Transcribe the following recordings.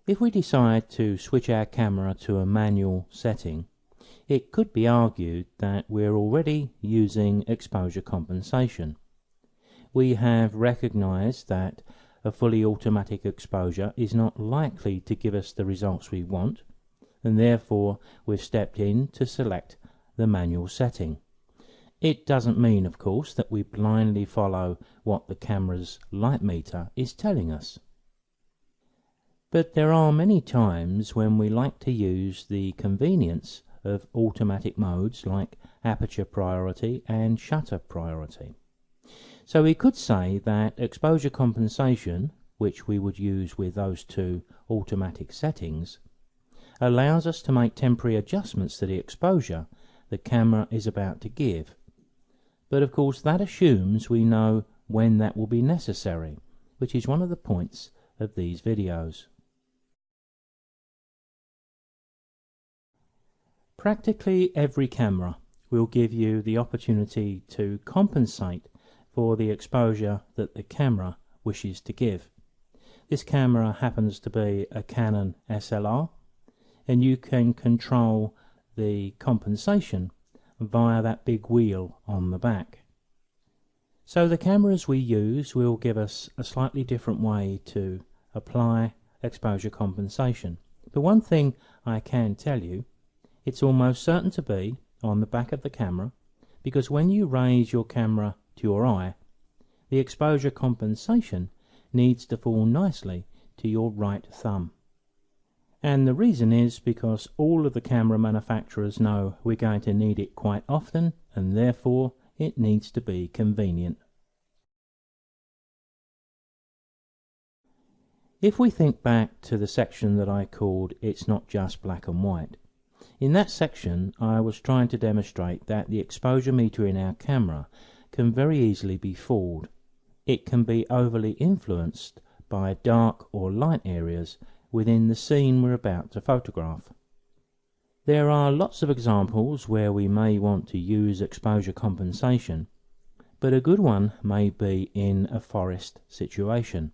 If we decide to switch our camera to a manual setting, it could be argued that we're already using exposure compensation. We have recognized that a fully automatic exposure is not likely to give us the results we want, and therefore we've stepped in to select the manual setting. It doesn't mean, of course, that we blindly follow what the camera's light meter is telling us. But there are many times when we like to use the convenience of automatic modes like aperture priority and shutter priority. So we could say that exposure compensation, which we would use with those two automatic settings, allows us to make temporary adjustments to the exposure the camera is about to give. But of course that assumes we know when that will be necessary, which is one of the points of these videos. Practically every camera will give you the opportunity to compensate for the exposure that the camera wishes to give. This camera happens to be a Canon SLR, and you can control the compensation via that big wheel on the back. So the cameras we use will give us a slightly different way to apply exposure compensation. But one thing I can tell you, it's almost certain to be on the back of the camera, because when you raise your camera to your eye, the exposure compensation needs to fall nicely to your right thumb. And the reason is because all of the camera manufacturers know we're going to need it quite often, and therefore it needs to be convenient. If we think back to the section that I called It's Not Just Black and White, in that section I was trying to demonstrate that the exposure meter in our camera can very easily be fooled. It can be overly influenced by dark or light areas within the scene we're about to photograph. There are lots of examples where we may want to use exposure compensation, but a good one may be in a forest situation.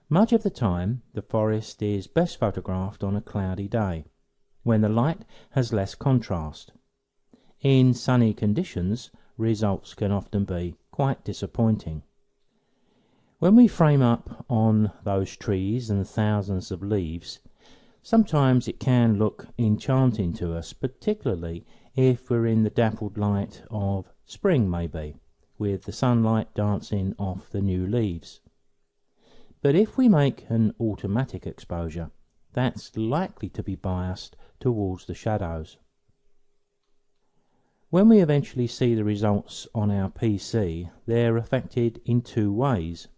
Much of the time the forest is best photographed on a cloudy day, when the light has less contrast. In sunny conditions, results can often be quite disappointing. When we frame up on those trees and thousands of leaves, sometimes it can look enchanting to us, particularly if we're in the dappled light of spring maybe, with the sunlight dancing off the new leaves. But if we make an automatic exposure, that's likely to be biased towards the shadows. When we eventually see the results on our PC, they're affected in two ways.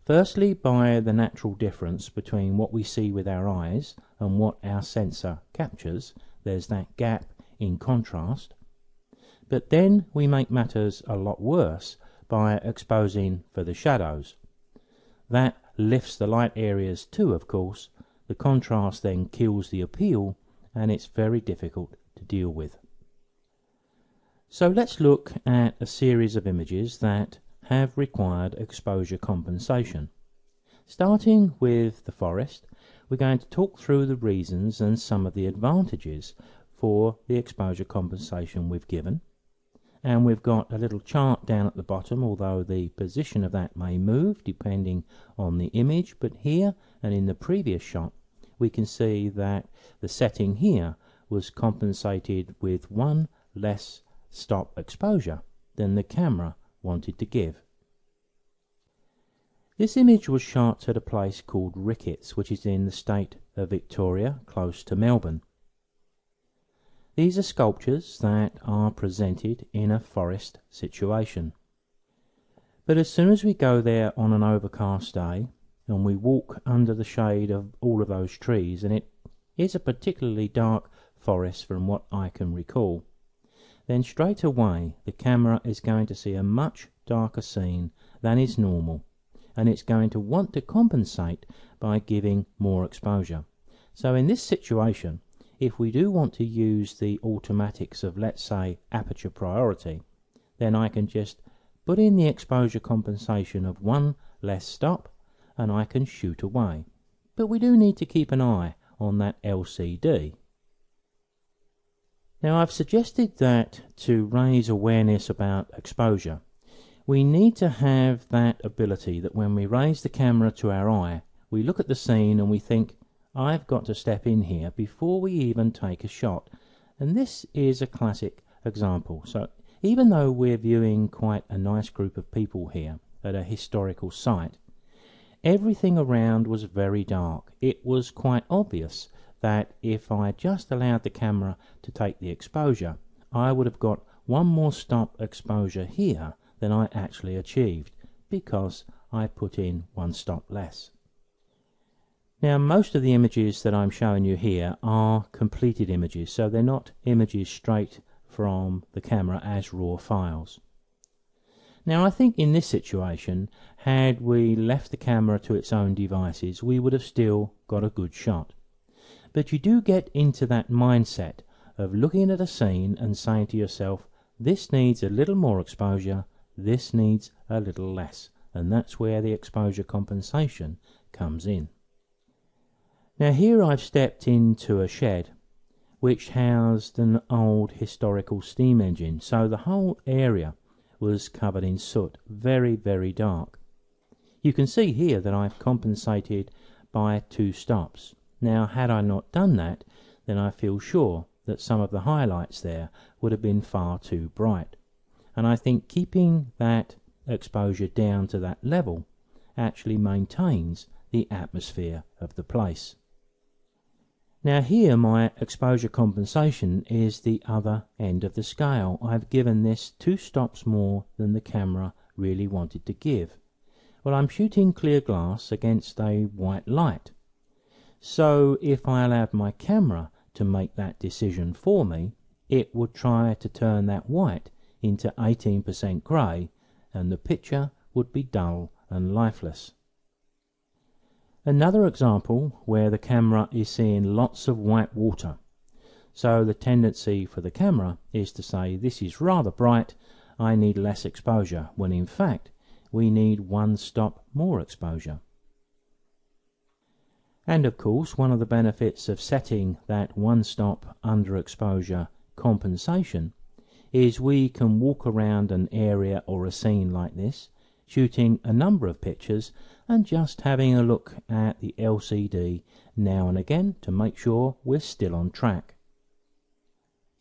Firstly, by the natural difference between what we see with our eyes and what our sensor captures. There's that gap in contrast. But then we make matters a lot worse by exposing for the shadows. That lifts the light areas too, of course. The contrast then kills the appeal, and it's very difficult to deal with. So let's look at a series of images that have required exposure compensation. Starting with the forest, we're going to talk through the reasons and some of the advantages for the exposure compensation we've given. And we've got a little chart down at the bottom, although the position of that may move depending on the image. But here and in the previous shot, we can see that the setting here was compensated with one less stop exposure than the camera wanted to give. This image was shot at a place called Ricketts, which is in the state of Victoria, close to Melbourne. These are sculptures that are presented in a forest situation. But as soon as we go there on an overcast day and we walk under the shade of all of those trees, and it is a particularly dark forest from what I can recall, then straight away the camera is going to see a much darker scene than is normal, and it's going to want to compensate by giving more exposure. So in this situation, if we do want to use the automatics of, let's say, aperture priority, then I can just put in the exposure compensation of one less stop and I can shoot away. but we do need to keep an eye on that LCD. Now, I've suggested that to raise awareness about exposure, we need to have that ability that when we raise the camera to our eye, we look at the scene and we think, I've got to step in here before we even take a shot. And this is a classic example. So even though we're viewing quite a nice group of people here at a historical site, everything around was very dark. It was quite obvious that if I just allowed the camera to take the exposure, I would have got one more stop exposure here than I actually achieved, because I put in one stop less. Now, most of the images that I'm showing you here are completed images, so they're not images straight from the camera as raw files. Now, I think in this situation, had we left the camera to its own devices, we would have still got a good shot. But you do get into that mindset of looking at a scene and saying to yourself, this needs a little more exposure, this needs a little less, and that's where the exposure compensation comes in. Now, here I've stepped into a shed which housed an old historical steam engine, so the whole area was covered in soot, very, very dark. You can see here that I've compensated by 2 stops. Now, had I not done that, then I feel sure that some of the highlights there would have been far too bright. And I think keeping that exposure down to that level actually maintains the atmosphere of the place. Now here my exposure compensation is the other end of the scale. I've given this 2 stops more than the camera really wanted to give. Well, I'm shooting clear glass against a white light. So if I allowed my camera to make that decision for me, it would try to turn that white into 18% grey, and the picture would be dull and lifeless. Another example where the camera is seeing lots of white water. So the tendency for the camera is to say, this is rather bright, I need less exposure, when in fact we need 1 stop more exposure. And of course, one of the benefits of setting that 1 stop underexposure compensation is we can walk around an area or a scene like this, shooting a number of pictures and just having a look at the LCD now and again to make sure we're still on track.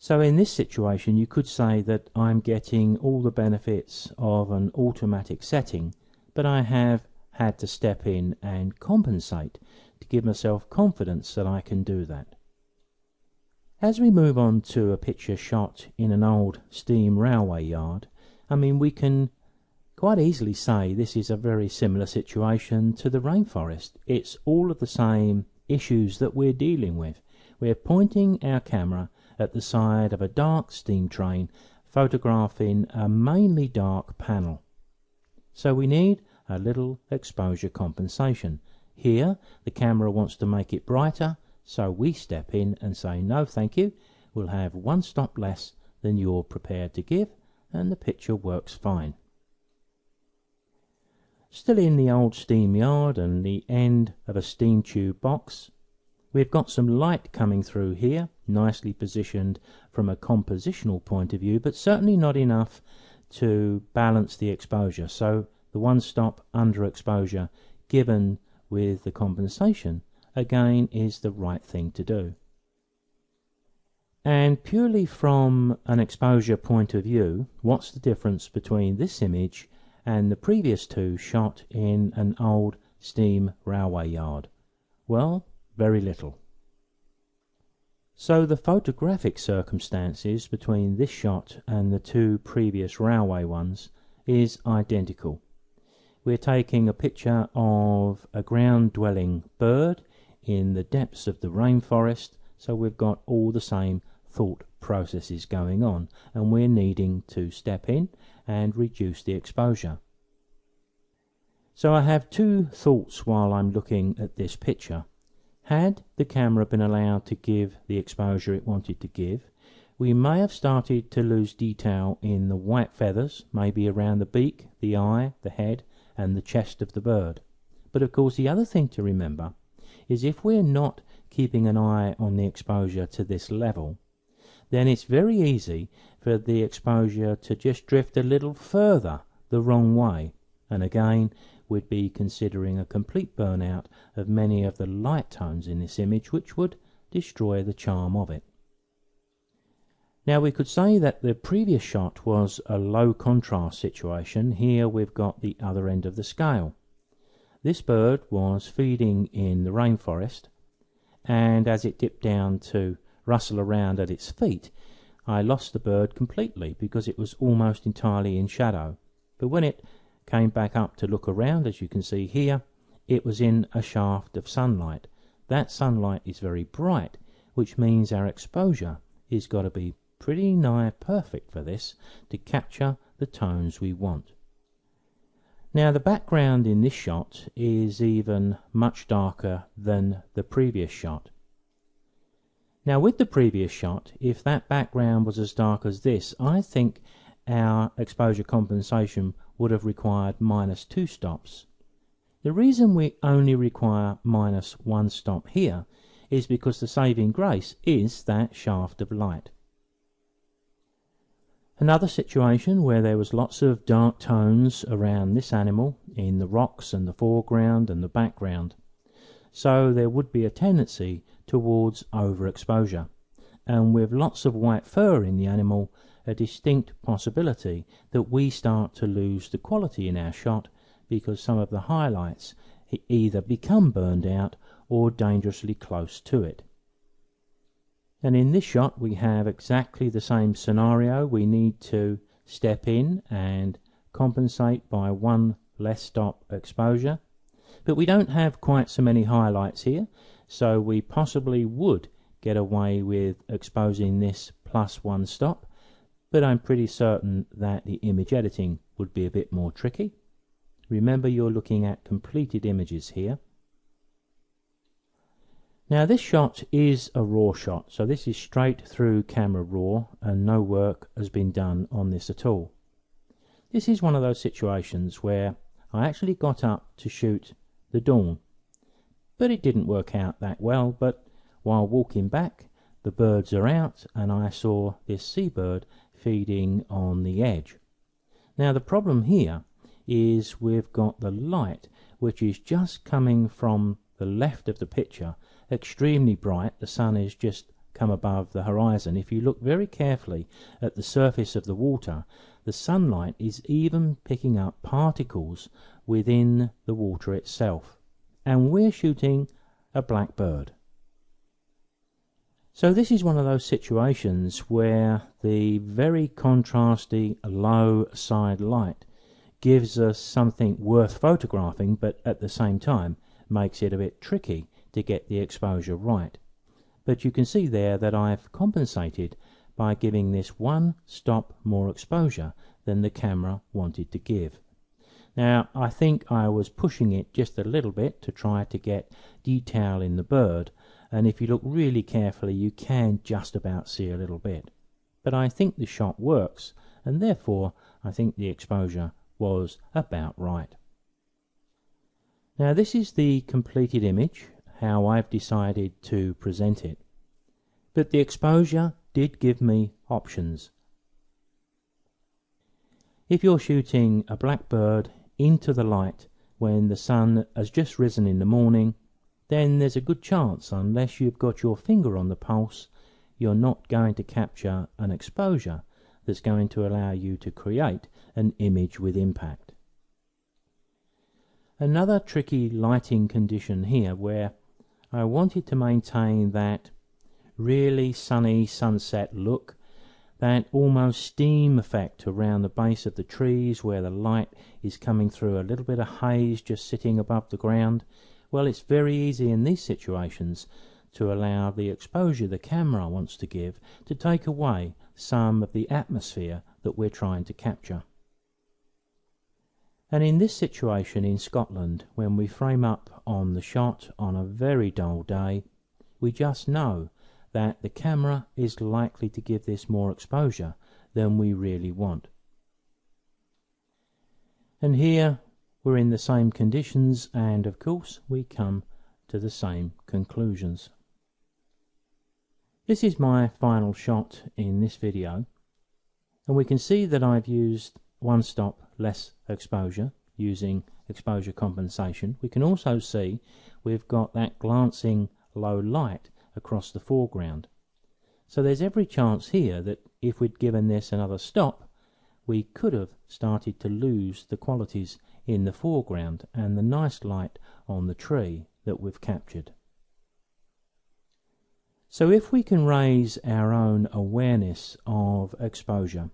So in this situation you could say that I'm getting all the benefits of an automatic setting, but I have had to step in and compensate to give myself confidence that I can do that. As we move on to a picture shot in an old steam railway yard, we can quite easily say this is a very similar situation to the rainforest. It's all of the same issues that we're dealing with. We're pointing our camera at the side of a dark steam train, photographing a mainly dark panel. So we need a little exposure compensation. Here, the camera wants to make it brighter, so we step in and say, no thank you, we'll have 1 stop less than you're prepared to give, and the picture works fine. Still in the old steam yard and the end of a steam tube box, we've got some light coming through here, nicely positioned from a compositional point of view, but certainly not enough to balance the exposure. So the 1 stop underexposure given with the compensation again is the right thing to do. And purely from an exposure point of view, what's the difference between this image and the previous 2 shot in an old steam railway yard? Well, very little. So the photographic circumstances between this shot and the 2 previous railway ones is identical. We're taking a picture of a ground-dwelling bird in the depths of the rainforest, so we've got all the same thought processes going on, and we're needing to step in and reduce the exposure. So I have 2 thoughts while I'm looking at this picture. Had the camera been allowed to give the exposure it wanted to give, we may have started to lose detail in the white feathers, maybe around the beak, the eye, the head and the chest of the bird. But of course the other thing to remember is if we're not keeping an eye on the exposure to this level, then it's very easy for the exposure to just drift a little further the wrong way, and again we'd be considering a complete burnout of many of the light tones in this image, which would destroy the charm of it. Now we could say that the previous shot was a low contrast situation. Here we've got the other end of the scale. This bird was feeding in the rainforest, and as it dipped down to rustle around at its feet, I lost the bird completely because it was almost entirely in shadow. But when it came back up to look around, as you can see here, it was in a shaft of sunlight. That sunlight is very bright, which means our exposure is got to be pretty nigh perfect for this to capture the tones we want. Now the background in this shot is even much darker than the previous shot. Now with the previous shot, if that background was as dark as this, I think our exposure compensation would have required -2 stops. The reason we only require -1 stop here is because the saving grace is that shaft of light. Another situation where there was lots of dark tones around this animal in the rocks and the foreground and the background, so there would be a tendency towards overexposure, and with lots of white fur in the animal, a distinct possibility that we start to lose the quality in our shot because some of the highlights either become burned out or dangerously close to it. And in this shot we have exactly the same scenario. We need to step in and compensate by 1 less stop exposure, but we don't have quite so many highlights here, so we possibly would get away with exposing this +1 stop, but I'm pretty certain that the image editing would be a bit more tricky. Remember, you're looking at completed images here. Now this shot is a raw shot, so this is straight through camera raw and no work has been done on this at all. This is one of those situations where I actually got up to shoot the dawn, but it didn't work out that well. But while walking back, the birds are out and I saw this seabird feeding on the edge. Now the problem here is we've got the light which is just coming from the left of the picture, extremely bright. The sun has just come above the horizon. If you look very carefully at the surface of the water, the sunlight is even picking up particles within the water itself, and we're shooting a black bird. So this is one of those situations where the very contrasty low side light gives us something worth photographing, but at the same time makes it a bit tricky to get the exposure right. But you can see there that I've compensated by giving this 1 stop more exposure than the camera wanted to give. Now I think I was pushing it just a little bit to try to get detail in the bird, and if you look really carefully you can just about see a little bit. But I think the shot works, and therefore I think the exposure was about right. Now this is the completed image, how I've decided to present it. But the exposure did give me options. If you're shooting a blackbird into the light when the sun has just risen in the morning, then there's a good chance, unless you've got your finger on the pulse, you're not going to capture an exposure that's going to allow you to create an image with impact. Another tricky lighting condition here, where I wanted to maintain that really sunny sunset look, that almost steam effect around the base of the trees where the light is coming through a little bit of haze just sitting above the ground. Well, it's very easy in these situations to allow the exposure the camera wants to give to take away some of the atmosphere that we're trying to capture. And in this situation in Scotland, when we frame up on the shot on a very dull day, we just know that the camera is likely to give this more exposure than we really want. And here we're in the same conditions, and of course we come to the same conclusions. This is my final shot in this video, and we can see that I've used one stop less exposure using exposure compensation. We can also see we've got that glancing low light across the foreground. So there's every chance here that if we'd given this another stop, we could have started to lose the qualities in the foreground and the nice light on the tree that we've captured. So if we can raise our own awareness of exposure,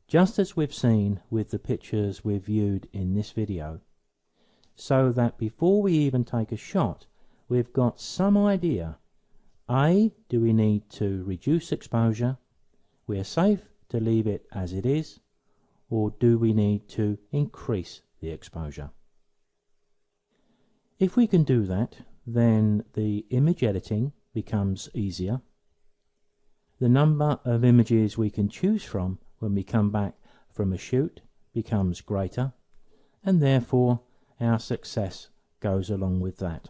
just as we've seen with the pictures we've viewed in this video, so that before we even take a shot, we've got some idea. A, do we need to reduce exposure? We're safe to leave it as it is, or do we need to increase the exposure? If we can do that, then the image editing becomes easier. The number of images we can choose from when we come back from a shoot becomes greater, and therefore our success goes along with that.